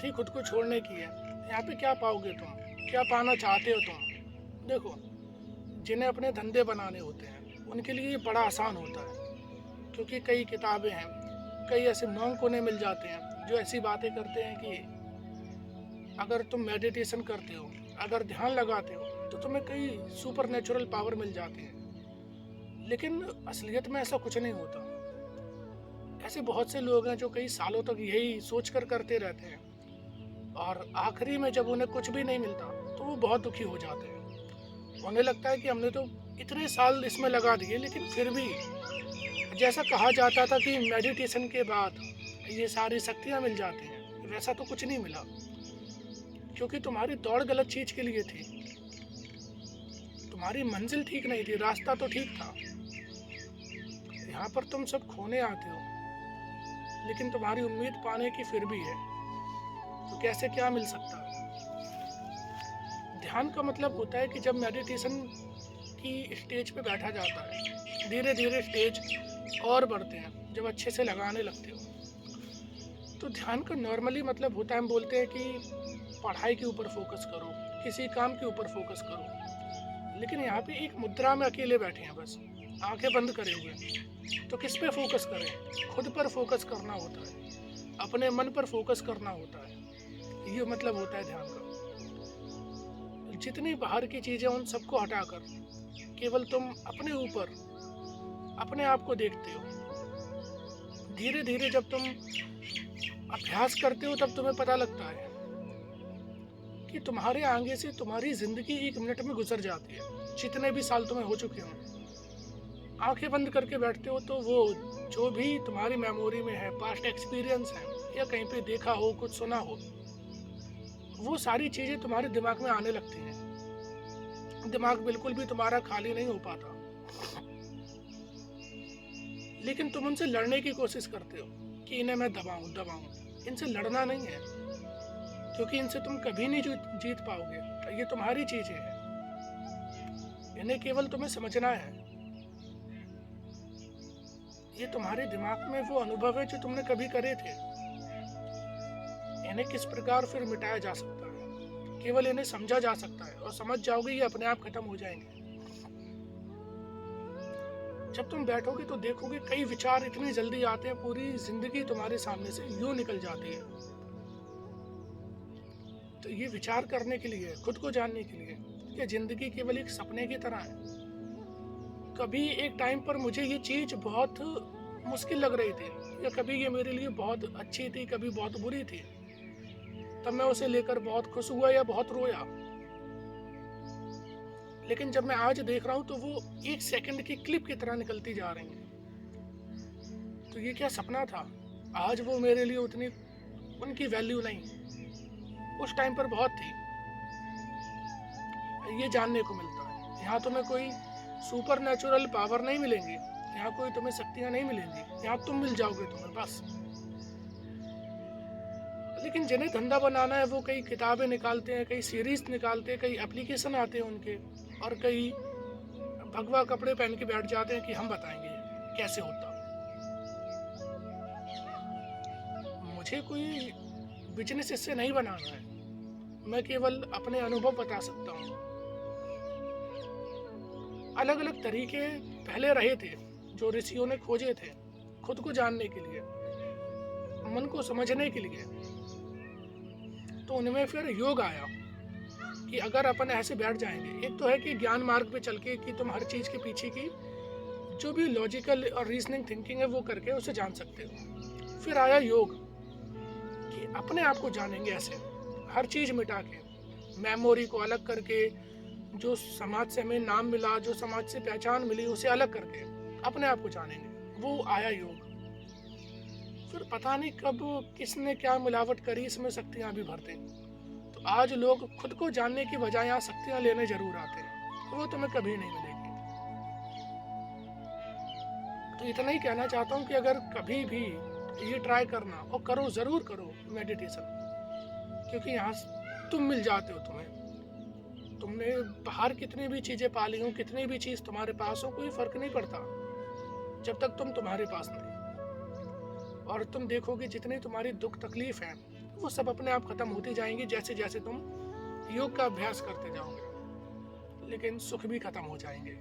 बात ही खुद को छोड़ने की है। यहाँ पे क्या पाओगे तुम, क्या पाना चाहते हो तुम? देखो, जिन्हें अपने धंधे बनाने होते हैं उनके लिए ये बड़ा आसान होता है, क्योंकि कई किताबें हैं, कई ऐसे मॉन्क उन्हें मिल जाते हैं जो ऐसी बातें करते हैं कि अगर तुम मेडिटेशन करते हो, अगर ध्यान लगाते हो, तो तुम्हें कई सुपर नेचुरल पावर मिल जाते हैं। लेकिन असलियत में ऐसा कुछ नहीं होता। ऐसे बहुत से लोग हैं जो कई सालों तक यही सोच कर करते रहते हैं, और आखिरी में जब उन्हें कुछ भी नहीं मिलता तो वो बहुत दुखी हो जाते हैं। उन्हें लगता है कि हमने तो इतने साल इसमें लगा दिए, लेकिन फिर भी जैसा कहा जाता था कि मेडिटेशन के बाद ये सारी शक्तियाँ मिल जाती हैं, वैसा तो कुछ नहीं मिला, क्योंकि तुम्हारी दौड़ गलत चीज़ के लिए थी। तुम्हारी मंजिल ठीक नहीं थी, रास्ता तो ठीक था। यहाँ पर तुम सब खोने आते हो, लेकिन तुम्हारी उम्मीद पाने की फिर भी है, तो कैसे क्या मिल सकता है? ध्यान का मतलब होता है कि जब मेडिटेशन की स्टेज पे बैठा जाता है, धीरे धीरे स्टेज और बढ़ते हैं, जब अच्छे से लगाने लगते हो। तो ध्यान का नॉर्मली मतलब होता है, हम बोलते हैं कि पढ़ाई के ऊपर फोकस करो, किसी काम के ऊपर फोकस करो। लेकिन यहाँ पे एक मुद्रा में अकेले बैठे हैं, बस आंखें बंद करे हुए। तो किस पे फोकस करें? खुद पर फोकस करना होता है, अपने मन पर फोकस करना होता है। ये मतलब होता है ध्यान का। जितनी बाहर की चीजें उन सबको हटाकर केवल तुम अपने ऊपर, अपने आप को देखते हो। धीरे धीरे जब तुम अभ्यास करते हो, तब तुम्हें पता लगता है कि तुम्हारे आगे से तुम्हारी जिंदगी 1 मिनट में गुजर जाती है, जितने भी साल तुम्हें हो चुके हों। आंखें बंद करके बैठते हो तो वो जो भी तुम्हारी मेमोरी में है, पास्ट एक्सपीरियंस है, या कहीं पे देखा हो, कुछ सुना हो, वो सारी चीजें तुम्हारे दिमाग में आने लगती हैं। दिमाग बिल्कुल भी तुम्हारा खाली नहीं हो पाता, लेकिन तुम उनसे लड़ने की कोशिश करते हो कि इन्हें मैं दबाऊं। इनसे लड़ना नहीं है, क्योंकि इनसे तुम कभी नहीं जीत पाओगे। ये तुम्हारी चीजें हैं, इन्हें केवल तुम्हें समझना है। ये तुम्हारे दिमाग में वो अनुभव है जो तुमने कभी करे थे। इन्हें किस प्रकार फिर मिटाया जा सकता है? केवल इन्हें समझा जा सकता है, और समझ जाओगे ये अपने आप खत्म हो जाएंगे। जब तुम बैठोगे तो देखोगे कई विचार इतनी जल्दी आते हैं, पूरी जिंदगी तुम्हारे सामने से यूं निकल जाती है। तो ये विचार करने के लिए, खुद को जानने के लिए, कि जिंदगी केवल एक सपने की तरह है। कभी एक टाइम पर मुझे ये चीज बहुत मुश्किल लग रही थी, या कभी ये मेरे लिए बहुत अच्छी थी, कभी बहुत बुरी थी। तब मैं उसे लेकर बहुत खुश हुआ या बहुत रोया। लेकिन जब मैं आज देख रहा हूँ तो वो 1 सेकंड की क्लिप की तरह निकलती जा रही है। तो ये क्या सपना था? आज वो मेरे लिए उतनी, उनकी वैल्यू नहीं, उस टाइम पर बहुत थी। ये जानने को मिलता है। यहाँ तुम्हें कोई सुपर नेचुरल पावर नहीं मिलेंगी, यहाँ कोई तुम्हें शक्तियाँ नहीं मिलेंगी, यहाँ तुम मिल जाओगे तुम्हें, बस। लेकिन जिन्हें धंधा बनाना है वो कई किताबें निकालते हैं, कई सीरीज निकालते हैं, कई एप्लीकेशन आते हैं उनके, और कई भगवा कपड़े पहन के बैठ जाते हैं कि हम बताएंगे कैसे होता। मुझे कोई बिजनेस इससे नहीं बनाना है, मैं केवल अपने अनुभव बता सकता हूँ। अलग अलग तरीके पहले रहे थे जो ऋषियों ने खोजे थे, खुद को जानने के लिए, मन को समझने के लिए। तो उनमें फिर योग आया कि अगर अपन ऐसे बैठ जाएंगे, एक तो है कि ज्ञान मार्ग पे चल के कि तुम हर चीज़ के पीछे की जो भी लॉजिकल और रीजनिंग थिंकिंग है वो करके उसे जान सकते हो। फिर आया योग कि अपने आप को जानेंगे ऐसे, हर चीज़ मिटा के, मेमोरी को अलग करके, जो समाज से हमें नाम मिला, जो समाज से पहचान मिली, उसे अलग करके अपने आप को जानेंगे। वो आया योग। फिर पता नहीं कब किसने क्या मिलावट करी, इसमें शक्तियाँ भी भरते। तो आज लोग खुद को जानने की बजाय यहाँ शक्तियाँ लेने जरूर आते हैं, वो तुम्हें कभी नहीं मिलेगी। तो इतना ही कहना चाहता हूँ कि अगर कभी भी ये ट्राई करना, और करो, ज़रूर करो मेडिटेशन, क्योंकि यहाँ तुम मिल जाते हो। तुमने बाहर कितनी भी चीज़ें पाली हो, कितनी भी चीज़ तुम्हारे पास हो, कोई फ़र्क नहीं पड़ता जब तक तुम तुम्हारे पास नहीं। और तुम देखोगे जितनी तुम्हारी दुख तकलीफ है वो सब अपने आप खत्म होती जाएंगी जैसे जैसे तुम योग का अभ्यास करते जाओगे, लेकिन सुख भी खत्म हो जाएंगे।